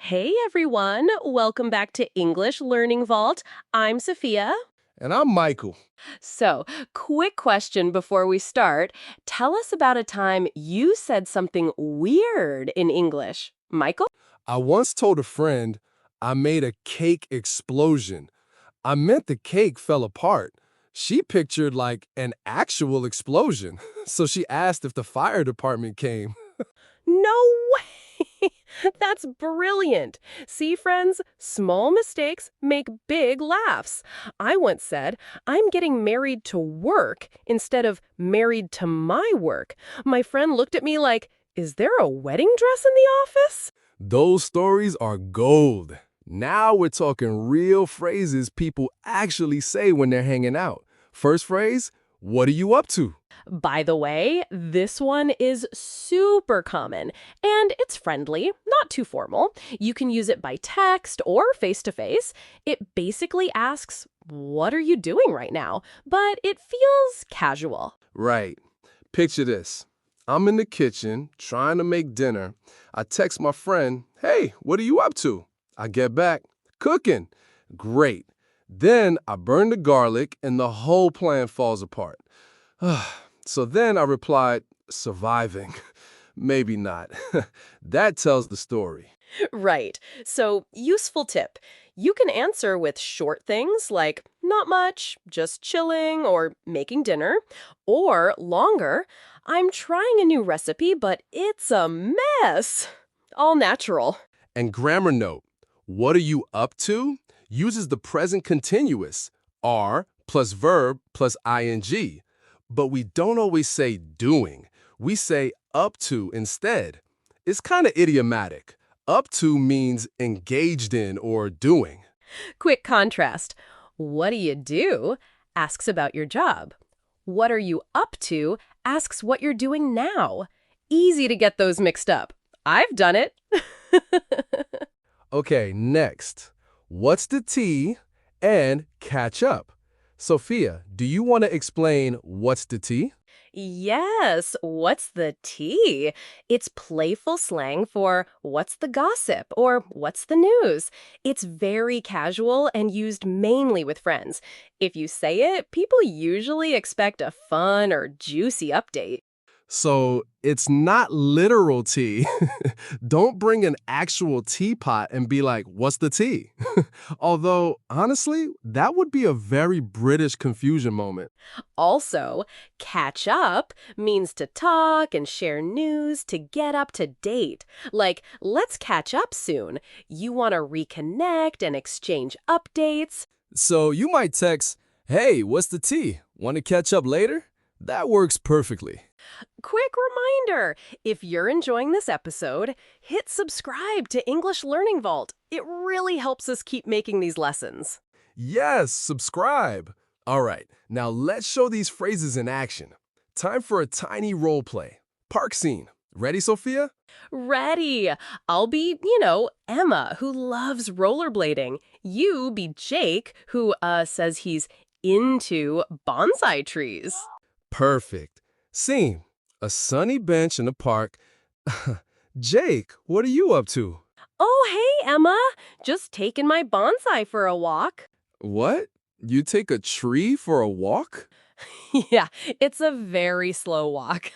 Hey everyone, welcome back to English Learning Vault. I'm Sophia. And I'm Michael. So, quick question before we start. Tell us about a time you said something weird in English. Michael? I once told a friend I made a cake explosion. I meant the cake fell apart. She pictured like an actual explosion. So she asked if the fire department came. No way! That's brilliant. See, friends, small mistakes make big laughs. I once said, I'm getting married to work instead of married to my work. My friend looked at me like, is there a wedding dress in the office? Those stories are gold. Now we're talking real phrases people actually say when they're hanging out. First phrase, what are you up to? By the way, this one is super common, and it's friendly, not too formal. You can use it by text or face-to-face. It basically asks, what are you doing right now? But it feels casual. Right. Picture this. I'm in the kitchen trying to make dinner. I text my friend, hey, what are you up to? I get back, cooking. Great. Then I burn the garlic and the whole plan falls apart. So then I replied, surviving. Maybe not. That tells the story. Right. So, useful tip. You can answer with short things like, not much, just chilling or making dinner. Or longer, I'm trying a new recipe, but it's a mess. All natural. And grammar note, what are you up to? Uses the present continuous, are plus verb plus ing. But we don't always say doing. We say up to instead. It's kind of idiomatic. Up to means engaged in or doing. Quick contrast. What do you do? Asks about your job. What are you up to? Asks what you're doing now. Easy to get those mixed up. I've done it. Okay, next. What's the tea and catch up? Sophia, do you want to explain what's the tea? Yes, what's the tea? It's playful slang for what's the gossip or what's the news. It's very casual and used mainly with friends. If you say it, people usually expect a fun or juicy update. So it's not literal tea. Don't bring an actual teapot and be like, what's the tea? Although, honestly, that would be a very British confusion moment. Also, catch up means to talk and share news to get up to date. Like, let's catch up soon. You want to reconnect and exchange updates. So you might text, hey, what's the tea? Want to catch up later? That works perfectly. Quick reminder, if you're enjoying this episode, hit subscribe to English Learning Vault. It really helps us keep making these lessons. Yes, subscribe. All right, now let's show these phrases in action. Time for a tiny role play. Park scene. Ready, Sophia? Ready. I'll be, Emma, who loves rollerblading. You be Jake, who says he's into bonsai trees. Perfect. Scene. A sunny bench in the park. Jake, what are you up to? Oh, hey, Emma. Just taking my bonsai for a walk. What? You take a tree for a walk? Yeah, it's a very slow walk.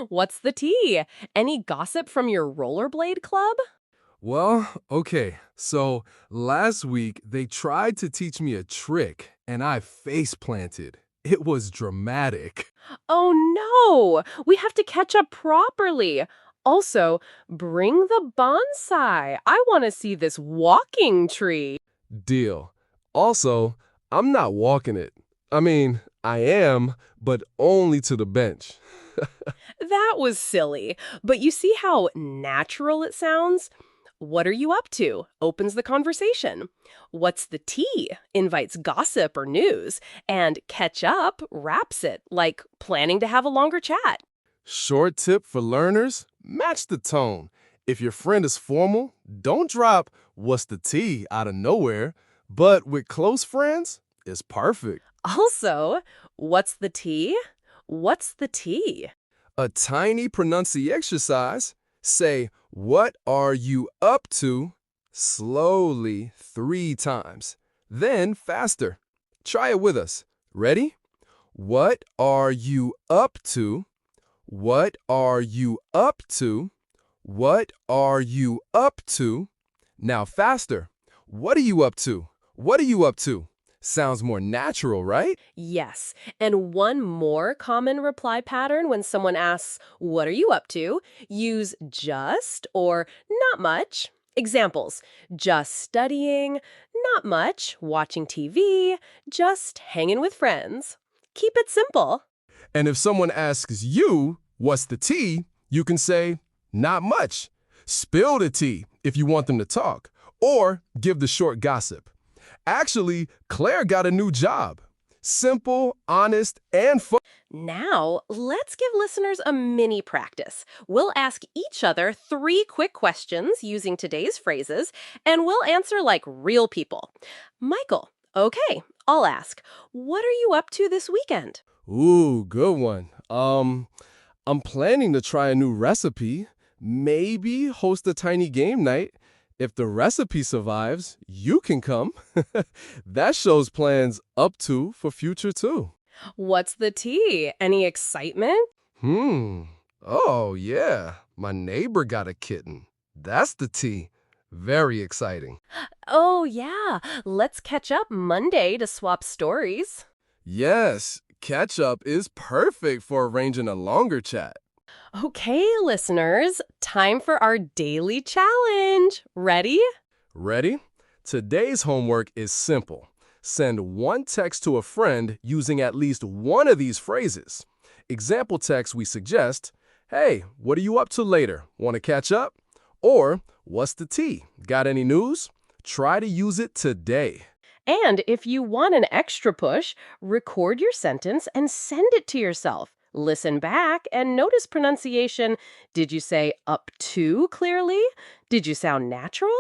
What's the tea? Any gossip from your rollerblade club? Well, okay. So last week they tried to teach me a trick and I face planted. It was dramatic. Oh no, we have to catch up properly. Also, bring the bonsai. I want to see this walking tree. Deal. Also, I'm not walking it. I mean, I am, but only to the bench. That was silly, but you see how natural it sounds? What are you up to? Opens the conversation. What's the tea? Invites gossip or news. And catch up wraps it, like planning to have a longer chat. Short tip for learners, match the tone. If your friend is formal, don't drop what's the tea out of nowhere, but with close friends, it's perfect. Also, what's the tea? What's the tea? A tiny pronunciation exercise, say, what are you up to Slowly 3 times. Then faster. Try it with us. Ready? What are you up to? What are you up to? What are you up to? Now faster. What are you up to? What are you up to? Sounds more natural, right? Yes, and one more common reply pattern when someone asks, "What are you up to?" Use just or not much. Examples: just studying, not much, watching TV, just hanging with friends. Keep it simple. And if someone asks you, what's the tea? You can say, not much. Spill the tea if you want them to talk, or give the short gossip. Actually, Claire got a new job. Simple, honest, and fun. Now, let's give listeners a mini practice. We'll ask each other 3 quick questions using today's phrases, and we'll answer like real people. Michael, okay, I'll ask, what are you up to this weekend? Ooh, good one. I'm planning to try a new recipe, maybe host a tiny game night. If the recipe survives, you can come. That shows plans up to for future too. What's the tea? Any excitement? Hmm. Oh, yeah. My neighbor got a kitten. That's the tea. Very exciting. Oh, yeah, let's catch up Monday to swap stories. Yes, catch up is perfect for arranging a longer chat. Okay, listeners, time for our daily challenge. Ready? Ready? Today's homework is simple. Send one text to a friend using at least one of these phrases. Example text we suggest, hey, what are you up to later? Want to catch up? Or, what's the tea? Got any news? Try to use it today. And if you want an extra push, record your sentence and send it to yourself. Listen back and notice pronunciation. Did you say up to clearly? Did you sound natural?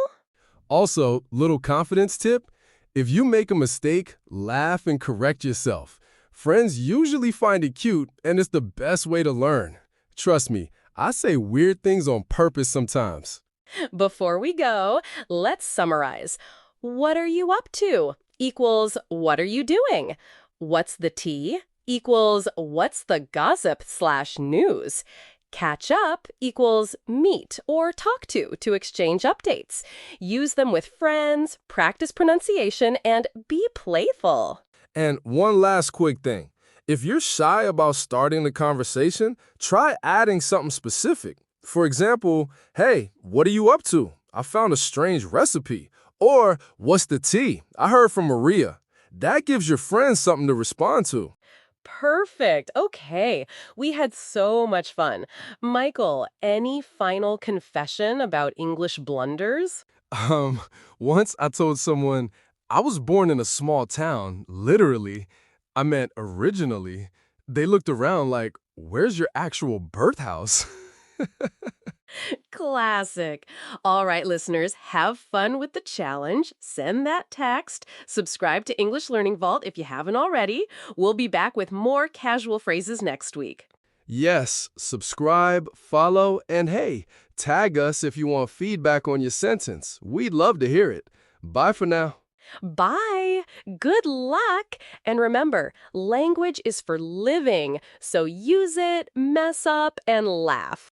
Also, little confidence tip, if you make a mistake, laugh and correct yourself. Friends usually find it cute, and it's the best way to learn. Trust me, I say weird things on purpose sometimes. Before we go, let's summarize. What are you up to? Equals what are you doing? What's the tea? Equals what's the gossip/news? Catch up equals meet or talk to exchange updates. Use them with friends, practice pronunciation, and be playful. And one last quick thing. If you're shy about starting the conversation, try adding something specific. For example, hey, what are you up to? I found a strange recipe. Or, what's the tea? I heard from Maria. That gives your friends something to respond to. Perfect. Okay. We had so much fun. Michael, any final confession about English blunders? Um, Once I told someone I was born in a small town, literally. I meant originally. They looked around like, where's your actual birth house? Classic. All right, listeners, have fun with the challenge. Send that text. Subscribe to English Learning Vault if you haven't already. We'll be back with more casual phrases next week. Yes, subscribe, follow, and hey, tag us if you want feedback on your sentence. We'd love to hear it. Bye for now. Bye. Good luck. And remember, language is for living, so use it, mess up, and laugh.